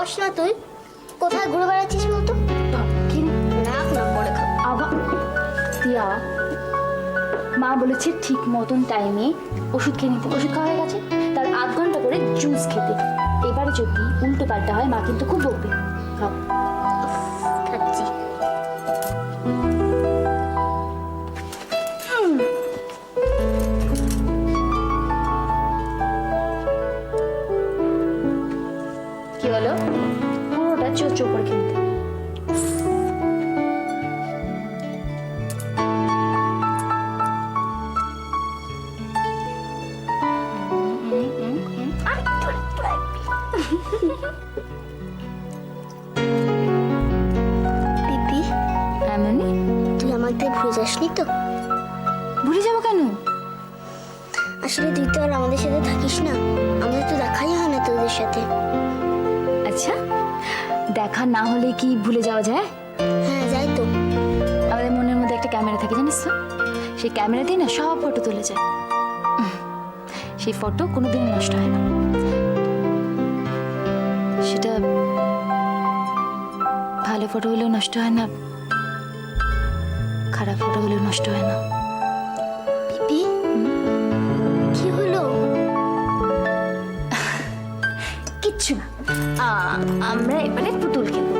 বস না তুই, কোথায় ঘুরে বেড়াচ্ছিস বলতো? না না, পরে খাবো। আবার দিয়া, মা বলেছে ঠিক মতন টাইমে ওষুধ খেয়ে নিতে। ওষুধ খাওয়া হয়ে গেছে, তার 8 ঘন্টা করে জুস খেতে। এবারে যদি উল্টো পাল্টা হয় মা কিন্তু খুব বকবে। খাও। খাচ্ছি। কি হলো? পুরোটা চো চো করে খেয়ে নিতে। পিপি, এমনি তুই আমাকে ভুলে যাসনি তো? ভুলে যাবো কেন? আসলে তুই তো আর আমাদের সাথে থাকিস না, আমাদের তো দেখাই হয় না তোদের সাথে। আচ্ছা, দেখা না হলে কি ভুলে যাওয়া যায়? হ্যাঁ যাই তো। আমাদের মনের মধ্যে একটা ক্যামেরা থাকে জানিস তো, সেই ক্যামেরাতেই না সব ফটো তুলে যায়। সেই ফটো কোনোদিন নষ্ট হয় না। সেটা ভালো ফটো হলেও নষ্ট হয় না, খারাপ ফটো হলেও নষ্ট হয় না। পিপি, কি হলো? কিচ্ছু না, আমরা এবারে পুতুল খেলবো।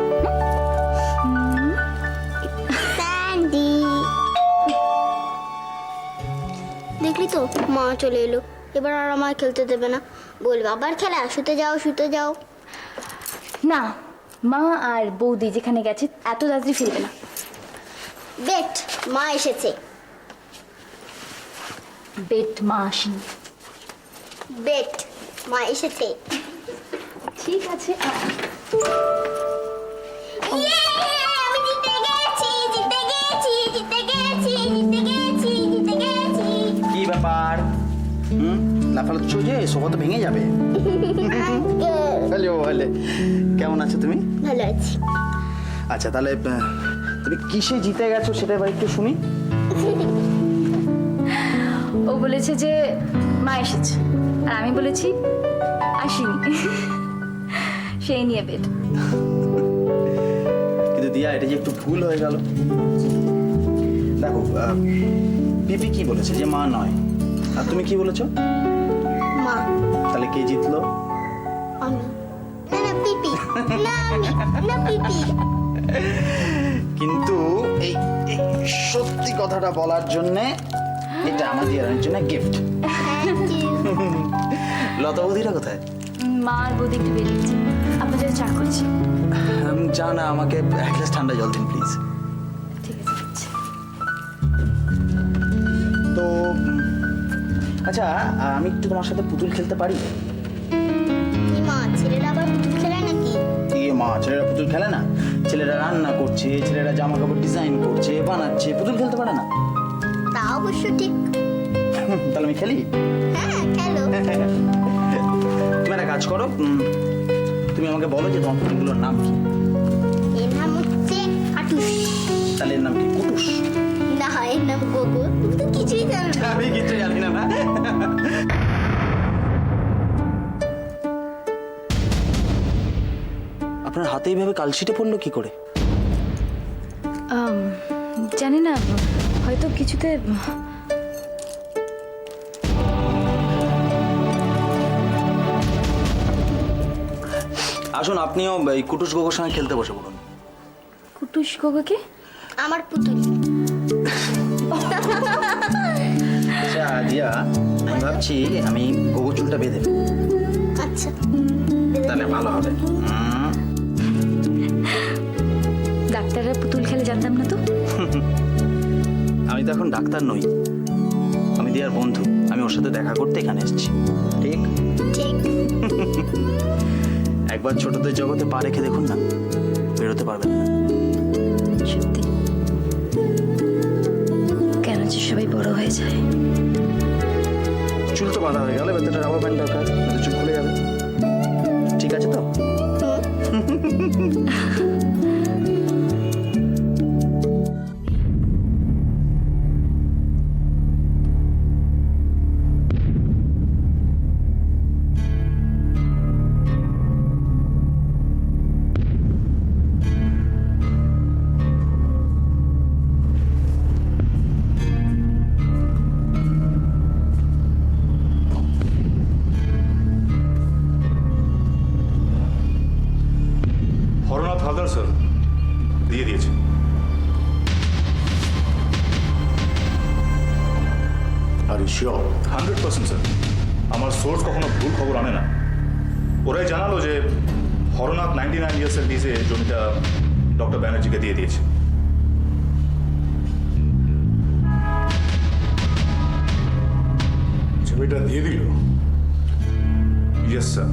স্যান্ডি, দেখলি তো মা চলে এলো। এবার আর আমায় খেলতে দেবে না, বলবে আবার খেলা, শুতে যাও শুতে যাও। না, মা আর বৌদি যেখানে গেছে এত তাড়াতাড়ি ফিরবে না। বেট, মা এসেছে। বেট মা আসেনি। বেট, মা এসেছে। ঠিক আছে। ইয়ে, আমি জিতে গেছি, জিতে গেছি, জিতে গেছি, জিতে গেছি, জিতে গেছি। কি ব্যাপার? লাফালাফি চলছে, সোফা তো ভেঙে যাবে। হ্যালো হ্যালো, কেমন আছো তুমি? ভালো আছি। আচ্ছা তাহলে তুমি কিসে জিতে গেছো সেটা এবার একটু শুনি। ও বলেছে যে মা এসেছে, আর আমি বলেছি আসিনি। সেই নিয়ে বেট। কিন্তু দিয়া, এটা যে একটু ভুল হয়ে গেল। দেখো, পিপি কি বলেছে যে মা নয়, আর তুমি কি বলেছো? মা। তাহলে কে জিতলো? আমি। না না পিপি, না আমি, না পিপি। কিন্তু এই এই সত্যি কথাটা বলার জন্য এটা আমার দিয়ার জন্য গিফট। Thank you. লতা বৌদিরা কোথায়? মা আর বৌদি একটু বেরিয়েছে, আপনার জন্য চা করছি। চা না, আমাকে এক গ্লাস ঠান্ডা জল দিন প্লিজ। ঠিক আছে দিচ্ছি। তো আচ্ছা, আমি একটু তোমার সাথে পুতুল খেলতে পারি? কি মা, ছেলেরা আবার পুতুল খেলে নাকি? মা, ছেলেরা পুতুল খেলে না? ছেলেরা রান্না করছে, ছেলেরা জামা কাপড় ডিজাইন করছে, বানাচ্ছে, পুতুল খেলতে পারে না? তা অবশ্য ঠিক। তাহলে আমি খেলি? হ্যাঁ খেলো। তুমি একটা কাজ করো, তুমি আমাকে বলো যে তোমার পুতুলগুলোর নাম কি। এর নাম হচ্ছে কাটুস। তাহলে এর নাম কি? কুটুস? না, এর নাম গোগো। তুমি তো কিছুই জানো না। আমি কিছু জানি না। আপনার হাতে এইভাবে কালশিটে পড়লো কি করে? জানি না, হয়তো কিছুতে। আসুন, আপনিও এই কুটুস গোগোর সঙ্গে খেলতে বসে পড়ুন। কুটুস গোগোকে? আমার পুতুল। আচ্ছা দিয়া, আমি ভাবছি আমি গোগো চুলটা বেঁধে দেব। আচ্ছা, তাহলে ভালো হবে। ডাক্তাররা পুতুল খেলে জানতাম না তো। আমি তো এখন ডাক্তার নই, আমি দিয়ার বন্ধু। আমি ওর সাথে দেখা করতে এখানে এসেছি। ঠিক ঠিক। একবার ছোটদের জগতে পা রেখে দেখুন না, বেরোতে পারবেন না। সত্যি, কেন যে সবাই বড় হয়ে যায়। চুল তো বাঁধা হয়ে গেল, এবার তো রাবার ব্যান্ড দরকার, নয়তো চুল খুলে যাবে। ঠিক আছে তো? শিওর? 100% স্যার। আমার সোর্স কখনো ভুল খবর আনে না। ওরাই জানালো যে হরনাথ 99 ইয়ার্সের লিজে জমিটা ডক্টর ব্যানার্জিকে দিয়ে দিয়েছে। জমিটা দিয়ে দিল? Yes sir.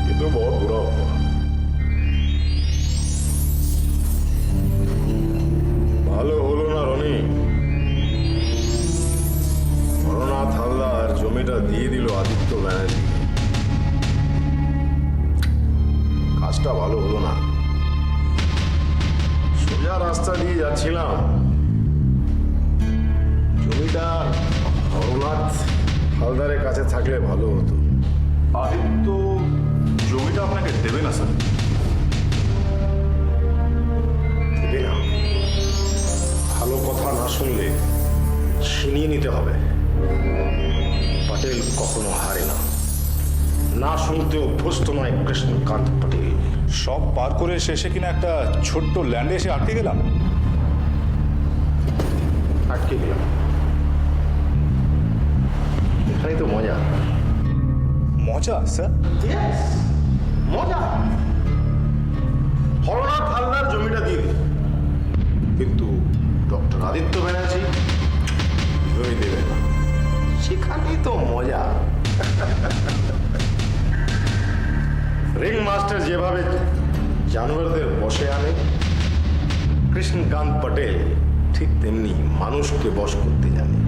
ये तो बहुत बुरा हुआ। ভালো হলো না রনি, হরনাথ হালদার জমিটা দিয়ে দিল আদিত্য ব্যানার্জি। কাজটা ভালো হলো না। সোজা রাস্তা দিয়ে যাচ্ছিলাম, জমিটা হরনাথ হালদারের কাছে থাকলে ভালো হতো। আদিত্য জমিটা আপনাকে দেবে না স্যার। দেবে না? ভালো কথা না শুনলে ছিনিয়ে নিতে হবে। পটেল কখনো হারে না, না শুনতে অভ্যস্ত নয় কৃষ্ণকান্ত পটেল। সব পার করে শেষে কিনা একটা ছোট্ট ল্যান্ডে এসে আটকে গেলাম। আটকে গেলাম, এখানেই তো মজা। মজা স্যার? মজা। হরনাথ হালদার জমিটা দিয়ে দিল, কিন্তু ডক্টর আদিত্য ব্যানার্জি জমি দেবে না। সেখানেই তো মজা। রিং মাস্টার যেভাবে জানোয়ারদের বশে আনে, কৃষ্ণকান্ত পটেল ঠিক তেমনি মানুষকে বশ করতে জানে।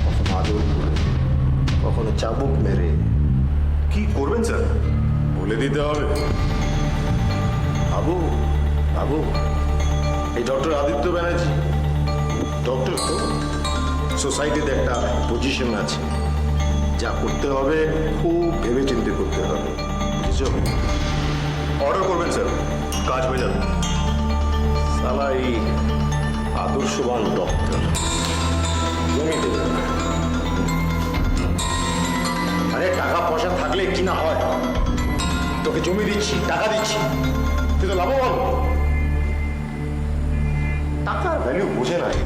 কখনো আদর করে, কখনো চাবুক মেরে। কি করবেন স্যার? বলে দিতে হবে। বাবু বাবু, এই ডক্টর আদিত্য ব্যানার্জি ডক্টর তো সোসাইটিতে একটা পজিশন আছে। যা করতে হবে খুব ভেবে চিন্তে করতে হবে, বুঝেছ? অর্ডার করবেন স্যার, কাজ হয়ে যাবে। সালা এই আদর্শবান ডক্টর জমি দেবে না। আরে টাকা পয়সা থাকলে কি না হয়? তোকে জমি দিচ্ছি, টাকা দিচ্ছি, তুই তো লাভবান। টাকার ভ্যালু বোঝে না এ।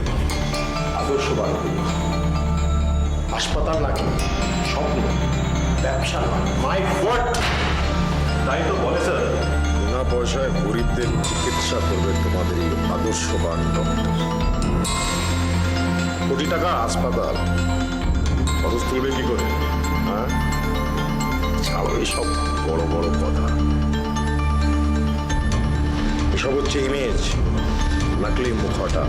আদর্শবান হাসপাতাল নাকি স্বপ্ন, ব্যবসা নয়। মাই গড, তাই তো বলে স্যার। বিনা পয়সায় গরিবদের চিকিৎসা করবে তোমাদের এই আদর্শবান ডক্টর। কোটি টাকা হাসপাতাল খরচ তুলবে কি করে? হ্যাঁ, ছাড়ো এসব বড় বড় কথা। এসব হচ্ছে ইমেজ, নাকলি মুখটা।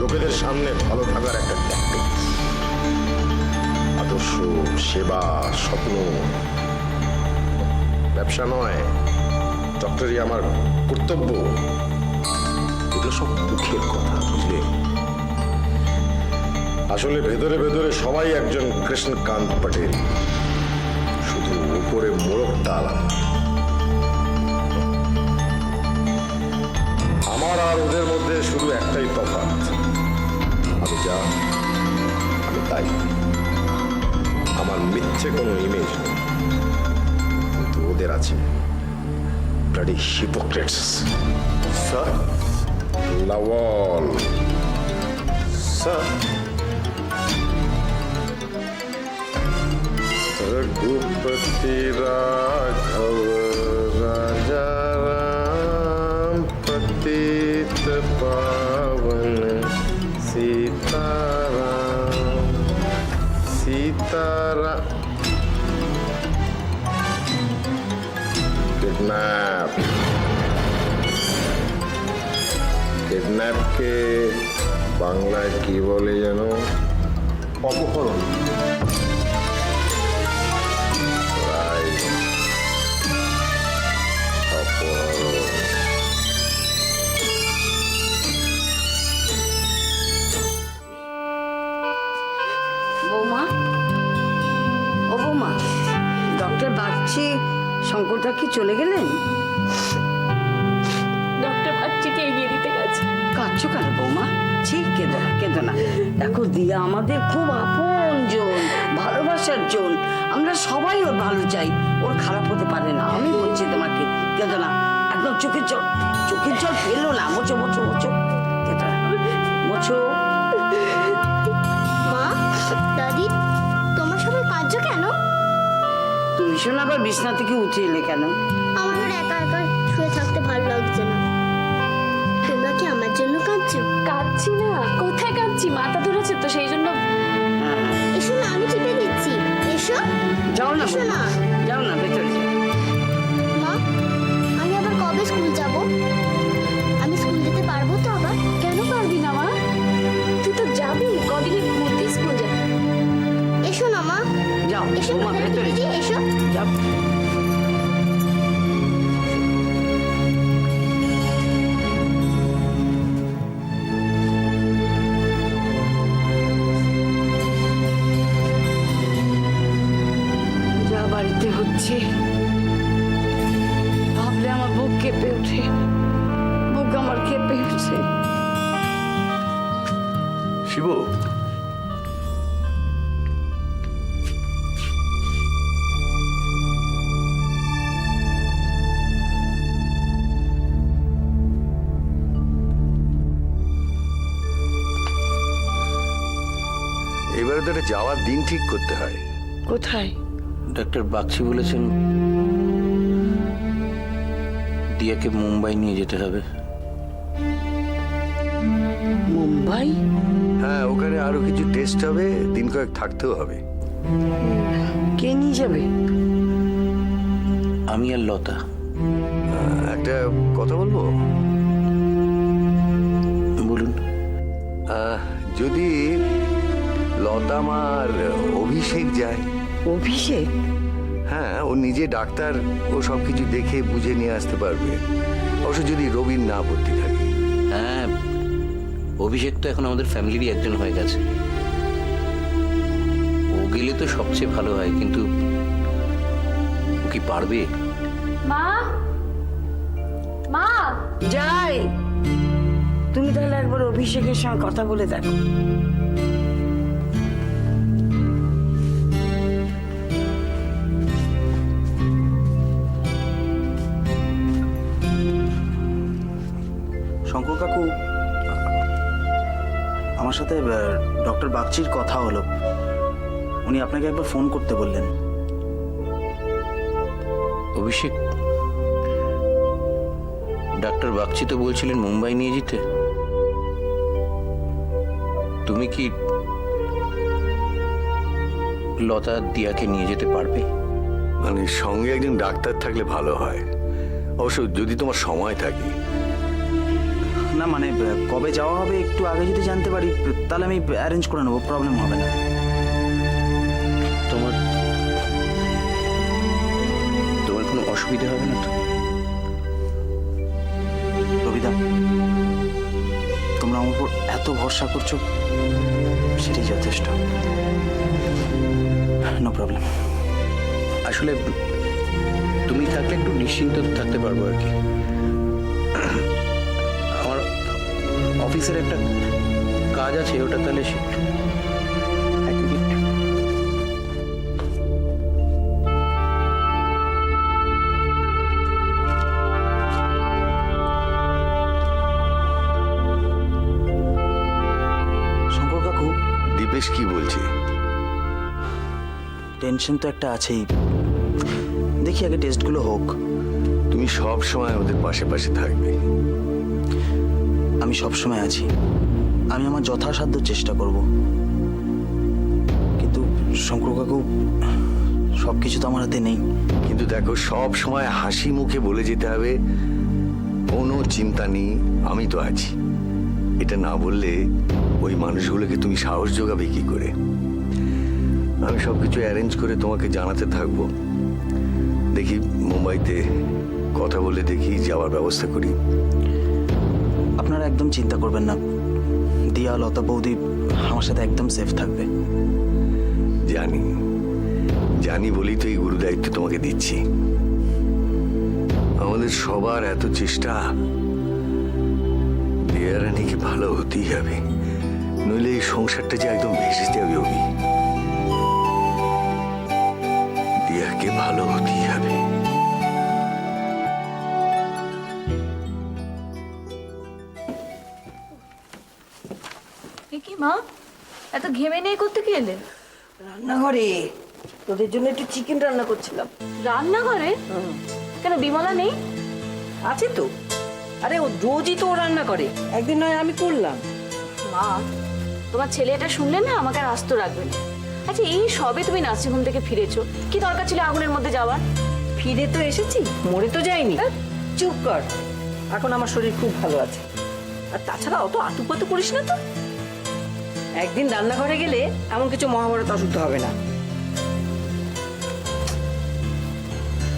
লোকেদের সামনে ভালো থাকার একটা ট্যাকটিক। আদর্শ, সেবা, স্বপ্ন ব্যবসা নয়। ডক্টরই আমার কর্তব্য। এগুলো সব মুখের কথা, বুঝলে? আসলে ভেতরে ভেতরে সবাই একজন কৃষ্ণকান্ত পটেল, শুধু উপরে মোড়কটা আলাদা। আমার আর ওদের মধ্যে শুধু একটাই তফাৎ, আমি যা আমি তাই। আমার মিথ্যে কোনো ইমেজ নেই, কিন্তু ওদের আছে। Bloody hypocrites. স্যার? লাওয়াল স্যার? रघुपति राघव राजा राम पतित पावन सीताराम सीताराम। किडनैप, किडनैप के বাংলায় কি বলে যেন? অপহরণ। বৌমা, ও বৌমা, ডক্টর বাগচি শঙ্করদা কি চলে গেলেন? ডক্টর বাচ্চিকে এগিয়ে কেঁদো না। দেখো দিয়া আমাদের খুব আপন জন, ভালোবাসার জন। আমরা সবাই ওর ভালো চাই, ওর খারাপ হতে পারে না। আমি বলছি তোমাকে, কেঁদো না, একদম চোখের জল ফেলো না। মোছো মোছো মোছো, কেঁদো না, মোছো। মা, দাদি, তোমার সবাই কাঁদছো কেন? তুমি শোনো আবার বিছনা থেকে উঠে এলে কেন? আমার আর একা একা শুয়ে থাকতে ভালো লাগছে না। তোমরা কি আমার জন্য কাঁদছো? কাঁদছি না, কোথায় কাঁদছি? মাথা ধরেছে তো সেই জন্য। এসো না, আমি টিপে দিচ্ছি। এসো। যাও না এসো না। যাও না, ভেতরে যাও। মা, আমি আবার কবে স্কুল যাব? আমি স্কুল যেতে পারবো তো আবার? কেন পারবি না মা? তুই তো যাবি, কদিনের মধ্যেই স্কুল যাবি। এসো না মা, যাও এসো বৌমা, মাথায় ভেতরে টিপে দিই, এসো। যাও। যা বাড়িতে হচ্ছে ভাবলে আমার বুক কেঁপে ওঠে, বুক আমার কেঁপে উঠছে। শিবু, এবারে তো একটা যাওয়ার দিন ঠিক করতে হয়। কোথায়? ডাক্তার বাগচি বলেছেন দিয়াকে মুম্বাই নিয়ে যেতে হবে। মুম্বাই? হ্যাঁ, ওখানে আরো কিছু টেস্ট হবে, দিন কয়েক থাকতেও হবে। কে নিয়ে যাবে? আমি আর লতা। একটা কথা বলবো? বলুন। যদি লতা আর অভিষেক যায়। অভিষেক? হ্যাঁ, ও নিজে ডাক্তার, ও সবকিছু দেখে বুঝে নিয়ে আসতে পারবে। অবশ্য যদি রবিন না ভর্তি থাকে। হ্যাঁ, অভিষেক তো এখন আমাদের ফ্যামিলিরই একজন হয়ে গেছে। ও গেলে তো সবচেয়ে ভালো হয়, কিন্তু ও কি পারবে? মা, মা, যাই, তুমি তাহলে একবার অভিষেকের সঙ্গে কথা বলে দেখো। শঙ্কর কাকু, আমার সাথে ডক্টর বাগচির কথা হলো। উনি আপনাকে একবার ফোন করতে বললেন। অভিষেক, ডাক্তার বাগচি তো বলছিলেন মুম্বাই নিয়ে যেতে। তুমি কি লতা দিয়াকে নিয়ে যেতে পারবে? মানে সঙ্গে একজন ডাক্তার থাকলে ভালো হয়, অবশ্য যদি তোমার সময় থাকে। না মানে কবে যাওয়া হবে একটু আগে যদি জানতে পারি তাহলে আমি অ্যারেঞ্জ করে নেবো, প্রবলেম হবে না। তোমার কোনো অসুবিধা হবে না তো? রবিদা, তোমরা আমার উপর এত ভরসা করছো, সেটাই যথেষ্ট। No problem. আসলে তুমি থাকলে একটু নিশ্চিন্ত থাকতে পারবো আর কি। আমার অফিসের একটা কাজ আছে, ওটা তাহলে এক মিনিট। শঙ্কর কাকু, দীপেশ কি বলছে? টেনশন তো একটা আছেই। দেখি আগে টেস্টগুলো হোক। তুমি সব সময় ওদের পাশে পাশে থাকবে। আমি সবসময় আছি, আমি আমার যথাসাধ্য চেষ্টা করব। কিন্তু শঙ্কর কাকু, সব কিছু তো আমার হাতে নেই। কিন্তু দেখো, সব সময় হাসি মুখে বলে যেতে হবে কোনো চিন্তা নেই, আমি তো আছি। এটা না বললে ওই মানুষগুলোকে তুমি সাহস যোগাবে কি করে? আমি সবকিছু অ্যারেঞ্জ করে তোমাকে জানাতে থাকবো। দেখি মুম্বাইতে কথা বলে দেখি যাওয়ার ব্যবস্থা করি। আপনারা একদম চিন্তা করবেন না, দিয়া লতা বৌদি আমার সাথে একদম সেফ থাকবে। জানি জানি বলেই তো এই গুরু দায়িত্ব তোমাকে দিচ্ছি। আমাদের সবার এত চেষ্টা, দিয়া রানীকে ভালো হতেই হবে, নইলে এই সংসারটা যে একদম ভেসে যাবে অভি। দিয়াকে ভালো হতেই হবে। কি মা, এত ঘেমে নেই করতে কি এলে? রান্নাঘরে তোদের জন্য একটু চিকেন রান্না করছিলাম। রান্নাঘরে? কেন বিমলা নেই? আছে তো। আরে ও রোজই তো ও রান্না করে, একদিন নয় আমি করলাম। মা, তোমার ছেলে এটা শুনলে না আমাকে আর আস্ত রাখবে না। আচ্ছা, এই সবে তুমি নার্সিংহোম থেকে ফিরেছো, কি দরকার ছিল আগুনের মধ্যে যাওয়ার? ফিরে তো এসেছি, মরে তো যাইনি। চুপ কর, এখন আমার শরীর খুব ভালো আছে। আর তাছাড়া অত আতুপাতু করিস না তো। একদিন রান্নাঘরে গেলে এমন কিছু মহাভারত অশুদ্ধ হবে না।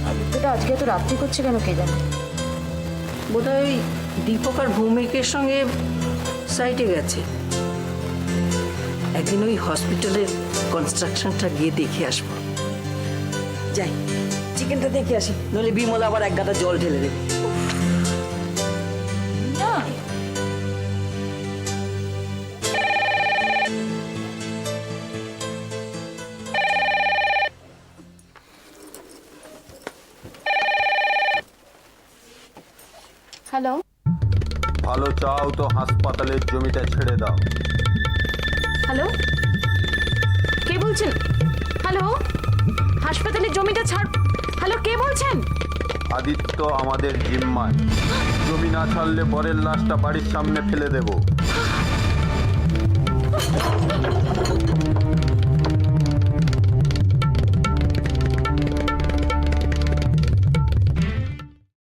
আদিত্যটা আজকে এত রাত্রি করছে কেন কে জানে? বোধহয় ওই দীপক আর ভৌমিকের সঙ্গে সাইটে গেছে। একদিন ওই হসপিটালের কনস্ট্রাকশনটা গিয়ে দেখে আসবো। যাই, চিকেনটা দেখে আসি, নইলে বিমলা আবার এক গাদা জল ঢেলে দেবে। না, হ্যালো, ভালো চাও তো হাসপাতালের জমিটা ছেড়ে দাও। হ্যালো, কে বলছেন? হ্যালো, হাসপাতালের জমিটা ছাড়। হ্যালো, কে বলছেন? আদিত্য আমাদের জিম্মায়। জমি না ছাড়লে পরের লাশটা বাড়ির সামনে ফেলে দেব।